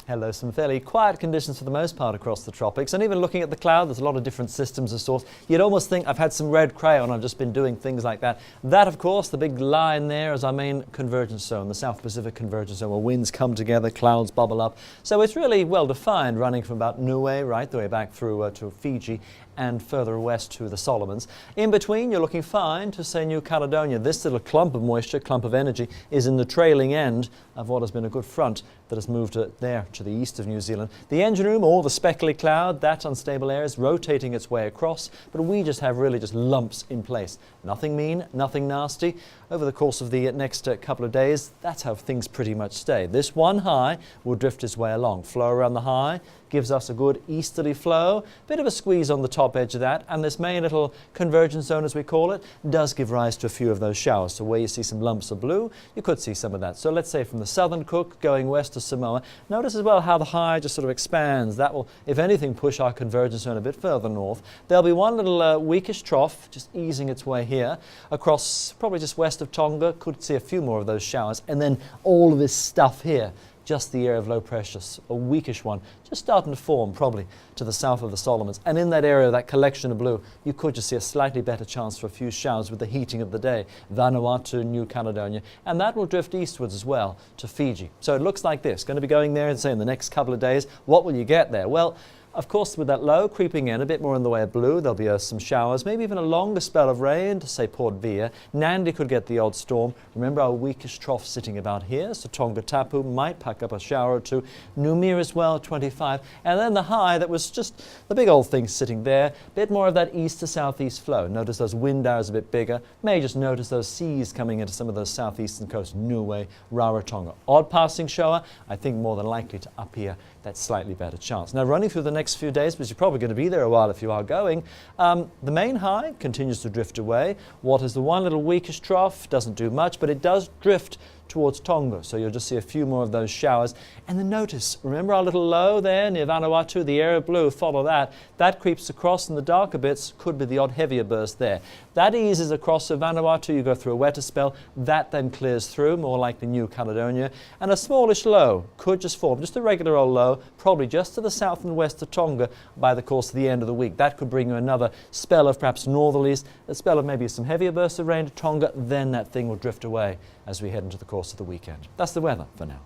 Hello, some fairly quiet conditions for the most part across the tropics, and even looking at the cloud, there's a lot of different systems of sorts. You'd almost think I've had some red crayon, I've just been doing things like that. That, of course, the big line there is our main convergence zone, the South Pacific convergence zone, where winds come together, clouds bubble up. So it's really well defined, running from about Niue right the way back through to Fiji and further west to the Solomons. In between, you're looking fine to, say, New Caledonia. This little clump of moisture, clump of energy, is in the trailing end of what has been a good front that has moved there to the east of New Zealand. The engine room, or the speckly cloud, that unstable air is rotating its way across, but we just have really just lumps in place. Nothing mean, nothing nasty. Over the course of the next couple of days, that's how things pretty much stay. This one high will drift its way along. Flow around the high gives us a good easterly flow, bit of a squeeze on the top edge of that, and this main little convergence zone, as we call it, does give rise to a few of those showers. So where you see some lumps of blue, you could see some of that. So let's say from the southern Cook going west to Samoa, notice as well how the high just sort of expands. That will, if anything, push our convergence zone a bit further north. There'll be one little weakish trough just easing its way here across, probably just west of Tonga. Could see a few more of those showers, and then all of this stuff here, just the area of low pressure, a weakish one, just starting to form probably to the south of the Solomons. And in that area, that collection of blue, you could just see a slightly better chance for a few showers with the heating of the day. Vanuatu, New Caledonia, and that will drift eastwards as well to Fiji. So it looks like this, going to be going there and say in the next couple of days. What will you get there? Well, of course, with that low creeping in, a bit more in the way of blue, there'll be some showers, maybe even a longer spell of rain to, say, Port Vila. Nandi could get the odd storm. Remember our weakest trough sitting about here, so Tonga Tapu might pack up a shower or two. Numir as well, 25. And then the high that was just the big old thing sitting there, bit more of that east to southeast flow. Notice those wind hours a bit bigger. May just notice those seas coming into some of those southeastern coasts, Niue, Rarotonga. Odd passing shower, I think more than likely to up here, that slightly better chance. Now running through the next few days, because you're probably going to be there a while if you are going, the main high continues to drift away. What is the one little weakish trough doesn't do much, but it does drift towards Tonga, so you'll just see a few more of those showers. And then notice, remember our little low there near Vanuatu, the area of blue, follow that. That creeps across, and the darker bits could be the odd heavier burst there. That eases across to Vanuatu, you go through a wetter spell, that then clears through, more like the New Caledonia, and a smallish low could just form, just a regular old low, probably just to the south and west of Tonga by the course of the end of the week. That could bring you another spell of perhaps northerlies, a spell of maybe some heavier bursts of rain to Tonga, then that thing will drift away as we head into the course of the weekend. That's the weather for now.